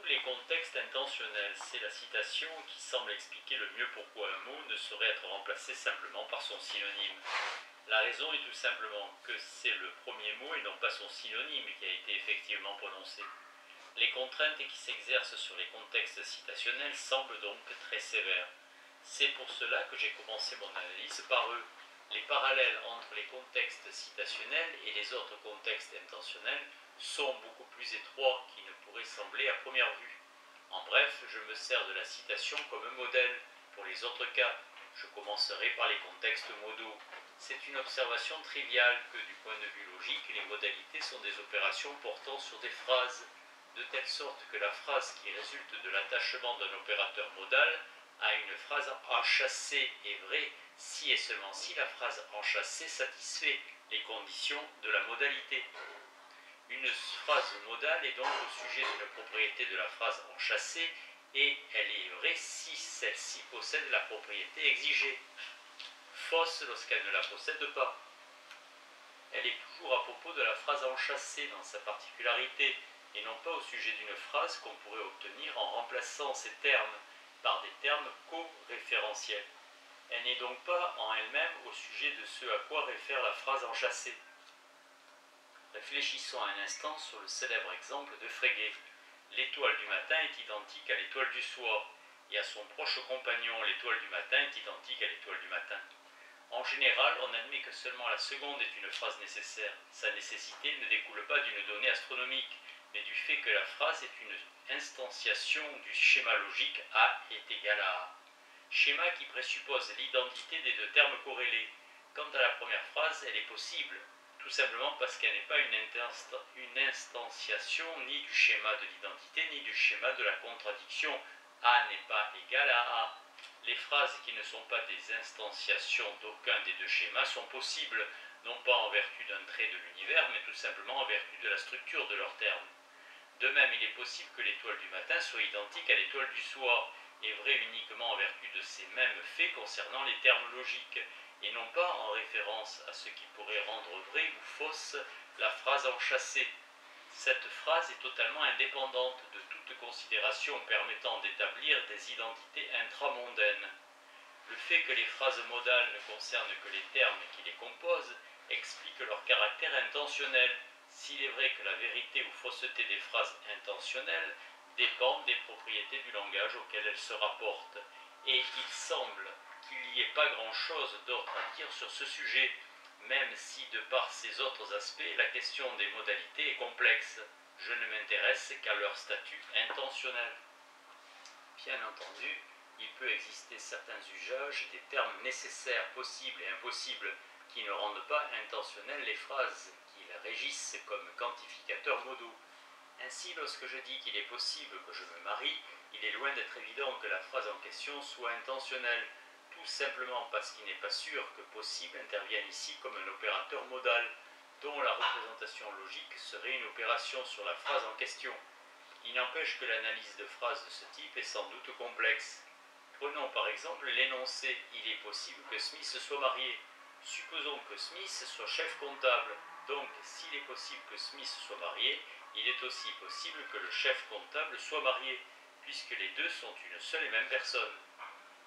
les contextes intentionnels, c'est la citation qui semble expliquer le mieux pourquoi un mot ne saurait être remplacé simplement par son synonyme. La raison est tout simplement que c'est le premier mot et non pas son synonyme qui a été effectivement prononcé. Les contraintes qui s'exercent sur les contextes citationnels semblent donc très sévères. C'est pour cela que j'ai commencé mon analyse par eux. Les parallèles entre les contextes citationnels et les autres contextes intentionnels sont beaucoup plus étroits qu'ils ne pourraient sembler à première vue. En bref, je me sers de la citation comme un modèle pour les autres cas. Je commencerai par les contextes modaux. C'est une observation triviale que, du point de vue logique, les modalités sont des opérations portant sur des phrases, de telle sorte que la phrase qui résulte de l'attachement d'un opérateur modal à une phrase enchâssée est vraie si et seulement si la phrase enchâssée satisfait les conditions de la modalité. Une phrase modale est donc au sujet d'une propriété de la phrase enchâssée et elle est vraie si celle-ci possède la propriété exigée. Fausse lorsqu'elle ne la possède pas. Elle est toujours à propos de la phrase enchâssée dans sa particularité et non pas au sujet d'une phrase qu'on pourrait obtenir en remplaçant ces termes par des termes co-référentiels. Elle n'est donc pas en elle-même au sujet de ce à quoi réfère la phrase enchâssée. Réfléchissons un instant sur le célèbre exemple de Frege. L'étoile du matin est identique à l'étoile du soir, et à son proche compagnon, l'étoile du matin est identique à l'étoile du matin. En général, on admet que seulement la seconde est une phrase nécessaire. Sa nécessité ne découle pas d'une donnée astronomique, mais du fait que la phrase est une instantiation du schéma logique A est égal à A. Schéma qui présuppose l'identité des deux termes corrélés. Quant à la première phrase, elle est possible, tout simplement parce qu'elle n'est pas une instantiation ni du schéma de l'identité ni du schéma de la contradiction. A n'est pas égal à A. Les phrases qui ne sont pas des instantiations d'aucun des deux schémas sont possibles, non pas en vertu d'un trait de l'univers, mais tout simplement en vertu de la structure de leurs termes. De même, il est possible que l'étoile du matin soit identique à l'étoile du soir, et vrai uniquement en vertu de ces mêmes faits concernant les termes logiques, et non pas en référence à ce qui pourrait rendre vraie ou fausse la phrase enchâssée. Cette phrase est totalement indépendante de toute considération permettant d'établir des identités intramondaines. Le fait que les phrases modales ne concernent que les termes qui les composent explique leur caractère intentionnel. S'il est vrai que la vérité ou fausseté des phrases intentionnelles dépend des propriétés du langage auxquelles elles se rapportent, et il semble qu'il n'y ait pas grand-chose d'autre à dire sur ce sujet, même si, de par ces autres aspects, la question des modalités est complexe. Je ne m'intéresse qu'à leur statut intentionnel. Bien entendu, il peut exister certains usages des termes nécessaires, possibles et impossibles qui ne rendent pas intentionnelles les phrases, qui les régissent comme quantificateurs modaux. Ainsi, lorsque je dis qu'il est possible que je me marie, il est loin d'être évident que la phrase en question soit intentionnelle, tout simplement parce qu'il n'est pas sûr que possible intervienne ici comme un opérateur modal, dont la représentation logique serait une opération sur la phrase en question. Il n'empêche que l'analyse de phrases de ce type est sans doute complexe. Prenons par exemple l'énoncé « Il est possible que Smith soit marié ». Supposons que Smith soit chef comptable. Donc, s'il est possible que Smith soit marié, il est aussi possible que le chef comptable soit marié, puisque les deux sont une seule et même personne.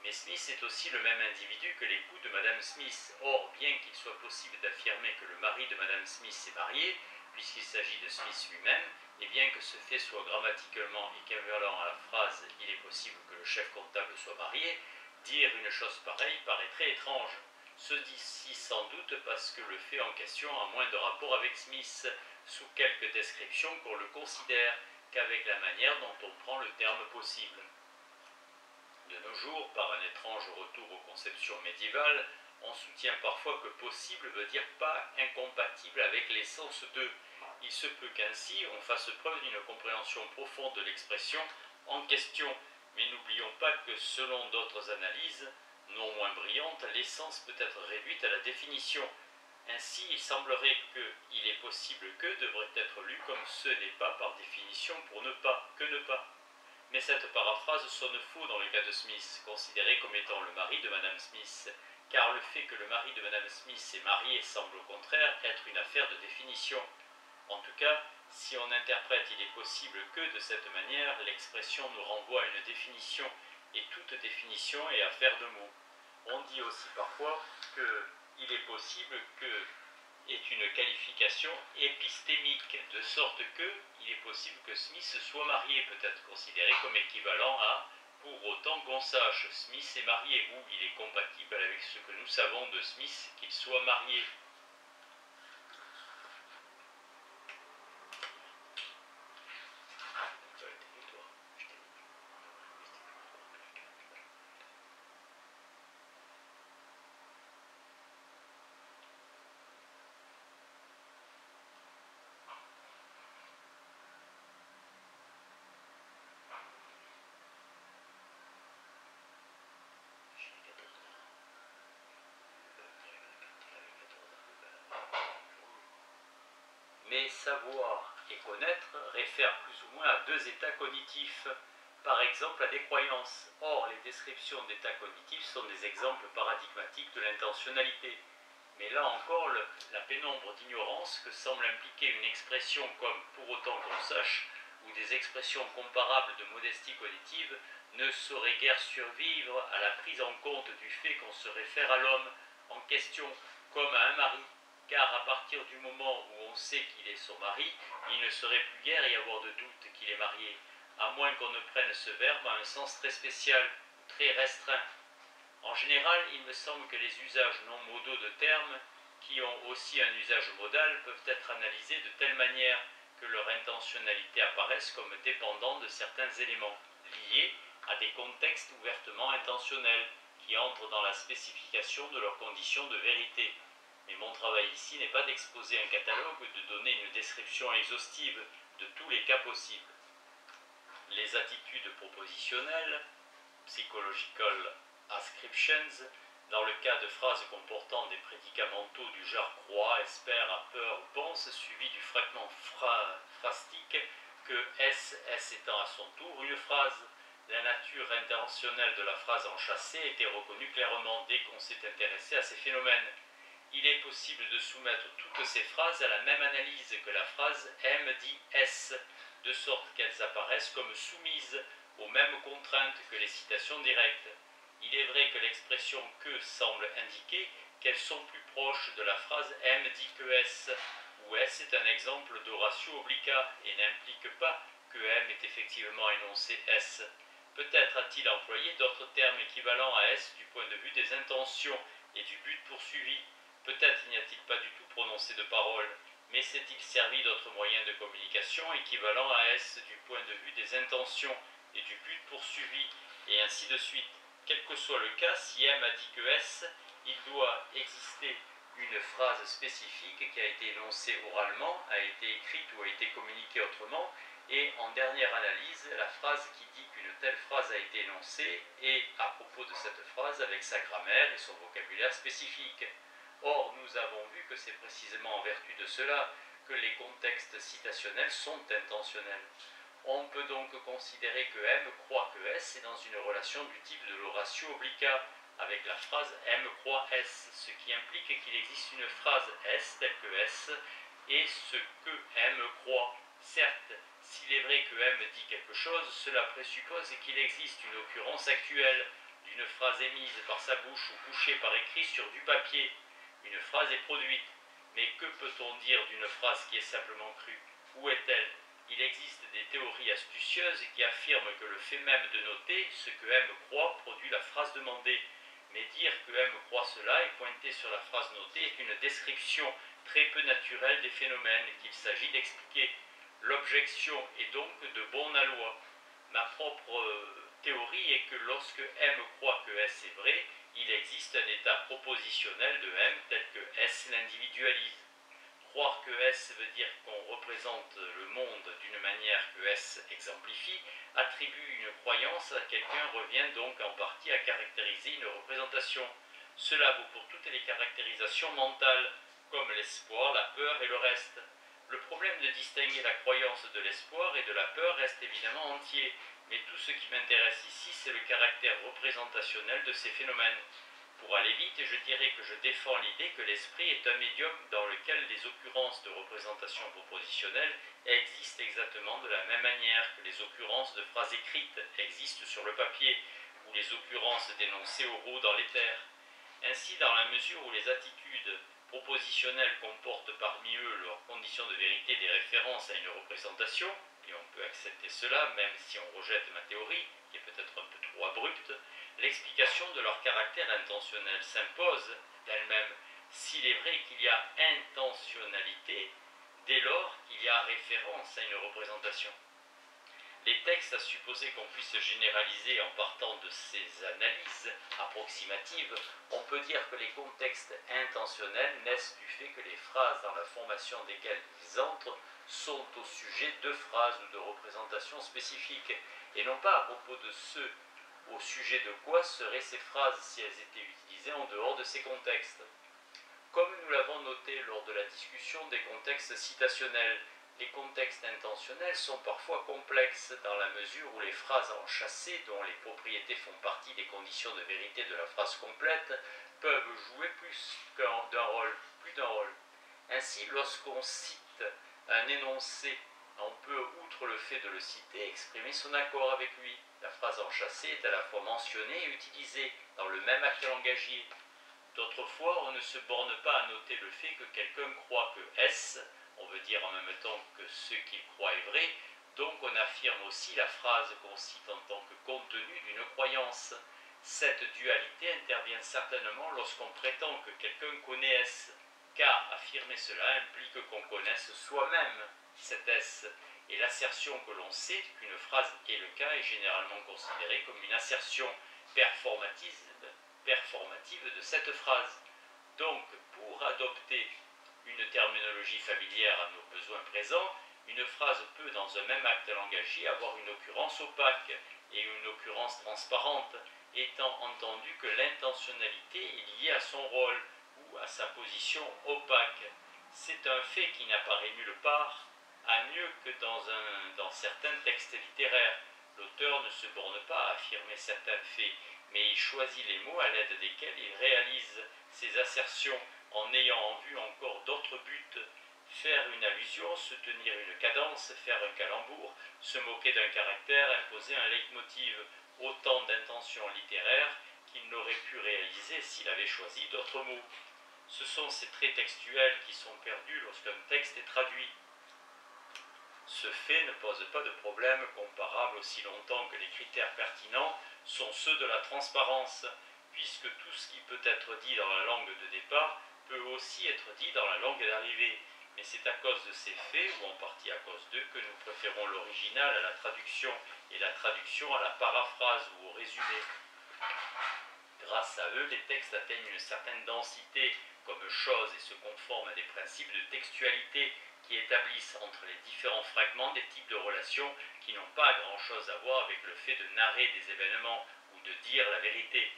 Mais Smith est aussi le même individu que l'époux de Madame Smith. Or, bien qu'il soit possible d'affirmer que le mari de Madame Smith est marié, puisqu'il s'agit de Smith lui-même, et bien que ce fait soit grammaticalement équivalent à la phrase « Il est possible que le chef comptable soit marié », dire une chose pareille paraît très étrange. Ceci sans doute parce que le fait en question a moins de rapport avec Smith, sous quelque description qu'on le considère, qu'avec la manière dont on prend le terme possible. De nos jours, par un étrange retour aux conceptions médiévales, on soutient parfois que possible veut dire pas incompatible avec l'essence de. Il se peut qu'ainsi on fasse preuve d'une compréhension profonde de l'expression en question, mais n'oublions pas que selon d'autres analyses, non moins brillantes, l'essence peut être réduite à la définition. Ainsi, il semblerait que « il est possible que » devrait être lu comme « ce n'est pas par définition pour ne pas, que ne pas ». Mais cette paraphrase sonne faux dans le cas de Smith, considéré comme étant le mari de Madame Smith, car le fait que le mari de Madame Smith est marié semble au contraire être une affaire de définition. En tout cas, Si on interprète il est possible que de cette manière, l'expression nous renvoie à une définition, et toute définition est affaire de mots. On dit aussi parfois qu'il est possible que est une qualification épistémique, de sorte que il est possible que Smith soit marié, peut être considéré comme équivalent à pour autant qu'on sache Smith est marié, ou il est compatible avec ce que nous savons de Smith qu'il soit marié. Mais savoir et connaître réfèrent plus ou moins à deux états cognitifs, par exemple à des croyances. Or, les descriptions d'états cognitifs sont des exemples paradigmatiques de l'intentionnalité. Mais là encore, la pénombre d'ignorance que semble impliquer une expression comme « pour autant qu'on sache » ou des expressions comparables de modestie cognitive ne saurait guère survivre à la prise en compte du fait qu'on se réfère à l'homme en question comme à un mari. Car à partir du moment où on sait qu'il est son mari, il ne saurait plus guère y avoir de doute qu'il est marié, à moins qu'on ne prenne ce verbe à un sens très spécial, très restreint. En général, il me semble que les usages non modaux de termes, qui ont aussi un usage modal, peuvent être analysés de telle manière que leur intentionnalité apparaisse comme dépendant de certains éléments, liés à des contextes ouvertement intentionnels, qui entrent dans la spécification de leurs conditions de vérité. Mais mon travail ici n'est pas d'exposer un catalogue ou de donner une description exhaustive de tous les cas possibles. Les attitudes propositionnelles, psychological ascriptions, dans le cas de phrases comportant des prédicats mentaux du genre croit, espère, a peur ou pense, suivi du fragment phrastique que S étant à son tour une phrase. La nature intentionnelle de la phrase enchâssée était reconnue clairement dès qu'on s'est intéressé à ces phénomènes. Il est possible de soumettre toutes ces phrases à la même analyse que la phrase M dit S, de sorte qu'elles apparaissent comme soumises aux mêmes contraintes que les citations directes. Il est vrai que l'expression que semble indiquer qu'elles sont plus proches de la phrase M dit que S, où S est un exemple d'oratio obliqua et n'implique pas que M est effectivement énoncé S. Peut-être a-t-il employé d'autres termes équivalents à S du point de vue des intentions et du but poursuivi. Peut-être n'y a-t-il pas du tout prononcé de parole, mais s'est-il servi d'autres moyens de communication équivalents à S du point de vue des intentions et du but poursuivi, et ainsi de suite. Quel que soit le cas, si M a dit que S, il doit exister une phrase spécifique qui a été énoncée oralement, a été écrite ou a été communiquée autrement, et en dernière analyse, la phrase qui dit qu'une telle phrase a été énoncée est à propos de cette phrase avec sa grammaire et son vocabulaire spécifique. Or, nous avons vu que c'est précisément en vertu de cela que les contextes citationnels sont intentionnels. On peut donc considérer que M croit que S est dans une relation du type de l'oratio obliqua, avec la phrase M croit S, ce qui implique qu'il existe une phrase S telle que S et ce que M croit. Certes, s'il est vrai que M dit quelque chose, cela présuppose qu'il existe une occurrence actuelle d'une phrase émise par sa bouche ou couchée par écrit sur du papier. Une phrase est produite, mais que peut-on dire d'une phrase qui est simplement crue? Où est-elle? Il existe des théories astucieuses qui affirment que le fait même de noter ce que M croit produit la phrase demandée. Mais dire que M croit cela et pointer sur la phrase notée est une description très peu naturelle des phénomènes qu'il s'agit d'expliquer. L'objection est donc de bon aloi. Ma propre théorie est que lorsque M croit que S est vrai, il existe un état propositionnel de M tel que S l'individualise. Croire que S veut dire qu'on représente le monde d'une manière que S exemplifie, attribue une croyance à quelqu'un revient donc en partie à caractériser une représentation. Cela vaut pour toutes les caractérisations mentales, comme l'espoir, la peur et le reste. Le problème de distinguer la croyance de l'espoir et de la peur reste évidemment entier, mais tout ce qui m'intéresse ici, c'est le caractère représentationnel de ces phénomènes. Pour aller vite, je dirais que je défends l'idée que l'esprit est un médium dans lequel les occurrences de représentations propositionnelles existent exactement de la même manière que les occurrences de phrases écrites existent sur le papier, ou les occurrences d'énoncés oraux dans l'éther. Ainsi, dans la mesure où les attitudes propositionnelles comportent parmi eux leurs conditions de vérité des références à une représentation, et on peut accepter cela même si on rejette ma théorie, qui est peut-être un peu trop abrupte, l'explication de leur caractère intentionnel s'impose d'elle-même, s'il est vrai qu'il y a intentionnalité, dès lors qu'il y a référence à une représentation. Les textes, à supposer qu'on puisse généraliser en partant de ces analyses approximatives, on peut dire que les contextes intentionnels naissent du fait que les phrases dans la formation desquelles ils entrent sont au sujet de phrases ou de représentations spécifiques, et non pas à propos de ce au sujet de quoi seraient ces phrases si elles étaient utilisées en dehors de ces contextes. Comme nous l'avons noté lors de la discussion des contextes citationnels, les contextes intentionnels sont parfois complexes dans la mesure où les phrases enchâssées, dont les propriétés font partie des conditions de vérité de la phrase complète, peuvent jouer plus d'un rôle. Ainsi, lorsqu'on cite un énoncé, on peut, outre le fait de le citer, exprimer son accord avec lui. La phrase enchâssée est à la fois mentionnée et utilisée dans le même acte langagier. D'autres fois, on ne se borne pas à noter le fait que quelqu'un croit que S, on veut dire en même temps que ce qu'il croit est vrai, donc on affirme aussi la phrase qu'on cite en tant que contenu d'une croyance. Cette dualité intervient certainement lorsqu'on prétend que quelqu'un connaît S, car affirmer cela implique qu'on connaisse soi-même cet S, et l'assertion que l'on sait qu'une phrase est le cas est généralement considérée comme une assertion performative de cette phrase. Donc, pour adopter une terminologie familière à nos besoins présents, une phrase peut, dans un même acte langagier, avoir une occurrence opaque et une occurrence transparente, étant entendu que l'intentionnalité est liée à son rôle ou à sa position opaque. C'est un fait qui n'apparaît nulle part, à mieux que dans certains textes littéraires. L'auteur ne se borne pas à affirmer certains faits, mais il choisit les mots à l'aide desquels il réalise ses assertions en ayant en vue encore d'autres buts, faire une allusion, soutenir une cadence, faire un calembour, se moquer d'un caractère, imposer un leitmotiv, autant d'intentions littéraires qu'il n'aurait pu réaliser s'il avait choisi d'autres mots. Ce sont ces traits textuels qui sont perdus lorsqu'un texte est traduit. Ce fait ne pose pas de problème comparable aussi longtemps que les critères pertinents sont ceux de la transparence, puisque tout ce qui peut être dit dans la langue de départ peut aussi être dit dans la langue d'arrivée. Mais c'est à cause de ces faits, ou en partie à cause d'eux, que nous préférons l'original à la traduction, et la traduction à la paraphrase ou au résumé. Grâce à eux, les textes atteignent une certaine densité comme chose et se conforment à des principes de textualité qui établissent entre les différents fragments des types de relations qui n'ont pas grand-chose à voir avec le fait de narrer des événements ou de dire la vérité.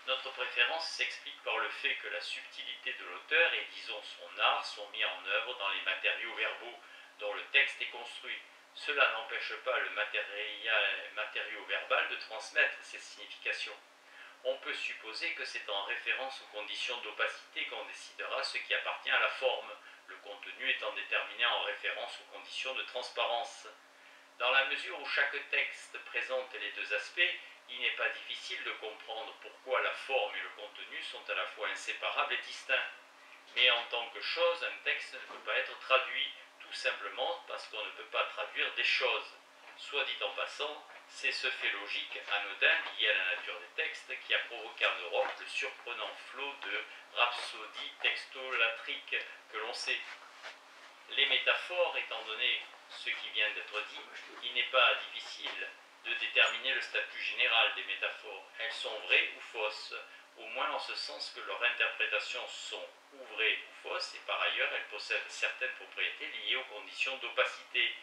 Notre préférence s'explique par le fait que la subtilité de l'auteur et, disons, son art sont mis en œuvre dans les matériaux verbaux dont le texte est construit. Cela n'empêche pas le matériau verbal de transmettre ses significations. On peut supposer que c'est en référence aux conditions d'opacité qu'on décidera ce qui appartient à la forme, le contenu étant déterminé en référence aux conditions de transparence. Dans la mesure où chaque texte présente les deux aspects, il n'est pas difficile de comprendre pourquoi la forme et le contenu sont à la fois inséparables et distincts. Mais en tant que chose, un texte ne peut pas être traduit, tout simplement parce qu'on ne peut pas traduire des choses. Soit dit en passant, c'est ce fait logique anodin lié à la nature des textes qui a provoqué en Europe le surprenant flot de rhapsodies textolatriques que l'on sait. Les métaphores, étant donné ce qui vient d'être dit, il n'est pas difficile de déterminer le statut général des métaphores. Elles sont vraies ou fausses, au moins en ce sens que leurs interprétations sont ou vraies ou fausses, et par ailleurs elles possèdent certaines propriétés liées aux conditions d'opacité.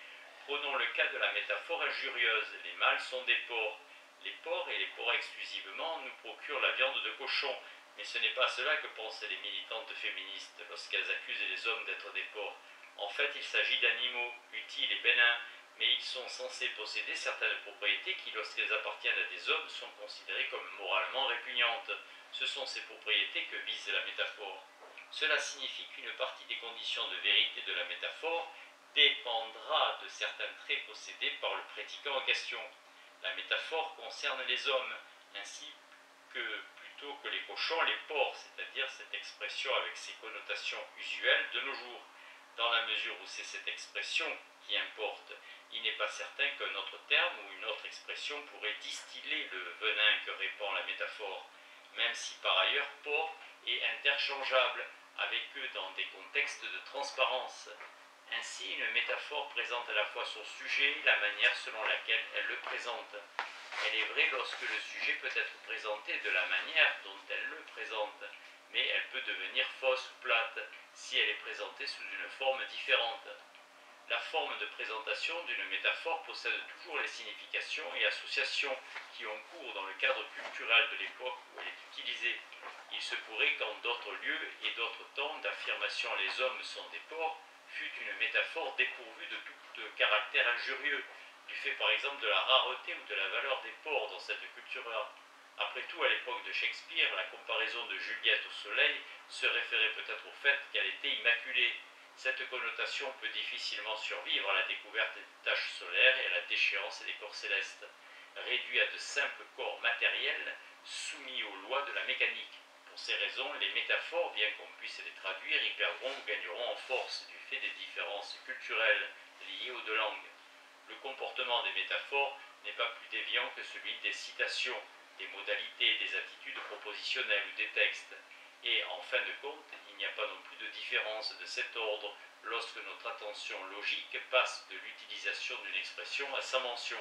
Prenons le cas de la métaphore injurieuse. Les mâles sont des porcs. Les porcs, et les porcs exclusivement, nous procurent la viande de cochon. Mais ce n'est pas cela que pensent les militantes féministes lorsqu'elles accusent les hommes d'être des porcs. En fait, il s'agit d'animaux, utiles et bénins, mais ils sont censés posséder certaines propriétés qui, lorsqu'elles appartiennent à des hommes, sont considérées comme moralement répugnantes. Ce sont ces propriétés que vise la métaphore. Cela signifie qu'une partie des conditions de vérité de la métaphore dépendra de certains traits possédés par le prédicant en question. La métaphore concerne les hommes, ainsi que, plutôt que les cochons, les porcs, c'est-à-dire cette expression avec ses connotations usuelles de nos jours. Dans la mesure où c'est cette expression qui importe, il n'est pas certain qu'un autre terme ou une autre expression pourrait distiller le venin que répand la métaphore, même si par ailleurs porc est interchangeable avec eux dans des contextes de transparence. Ainsi, une métaphore présente à la fois son sujet et la manière selon laquelle elle le présente. Elle est vraie lorsque le sujet peut être présenté de la manière dont elle le présente, mais elle peut devenir fausse ou plate si elle est présentée sous une forme différente. La forme de présentation d'une métaphore possède toujours les significations et associations qui ont cours dans le cadre culturel de l'époque où elle est utilisée. Il se pourrait qu'en d'autres lieux et d'autres temps d'affirmation les hommes sont des porcs fût une métaphore dépourvue de tout caractère injurieux, du fait par exemple de la rareté ou de la valeur des porcs dans cette culture-là. Après tout, à l'époque de Shakespeare, la comparaison de Juliette au soleil se référait peut-être au fait qu'elle était immaculée. Cette connotation peut difficilement survivre à la découverte des taches solaires et à la déchéance des corps célestes, réduits à de simples corps matériels soumis aux lois de la mécanique. Pour ces raisons, les métaphores, bien qu'on puisse les traduire, y perdront ou gagneront en force du fait des différences culturelles liées aux deux langues. Le comportement des métaphores n'est pas plus déviant que celui des citations, des modalités, des attitudes propositionnelles ou des textes. Et en fin de compte, il n'y a pas non plus de différence de cet ordre lorsque notre attention logique passe de l'utilisation d'une expression à sa mention.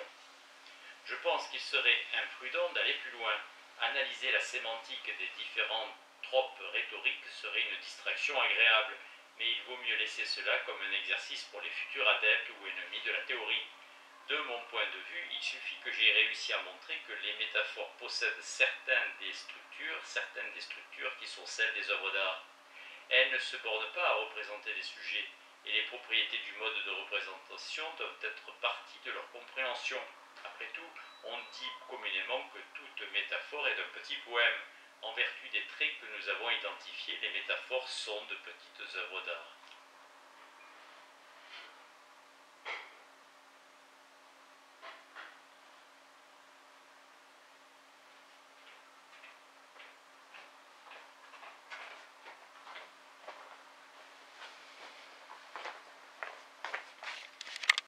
Je pense qu'il serait imprudent d'aller plus loin. Analyser la sémantique des différentes tropes rhétoriques serait une distraction agréable, mais il vaut mieux laisser cela comme un exercice pour les futurs adeptes ou ennemis de la théorie. De mon point de vue, il suffit que j'aie réussi à montrer que les métaphores possèdent certaines des structures qui sont celles des œuvres d'art. Elles ne se bornent pas à représenter des sujets, et les propriétés du mode de représentation doivent être partie de leur compréhension. Après tout, on dit communément que toute métaphore est un petit poème. En vertu des traits que nous avons identifiés, les métaphores sont de petites œuvres d'art.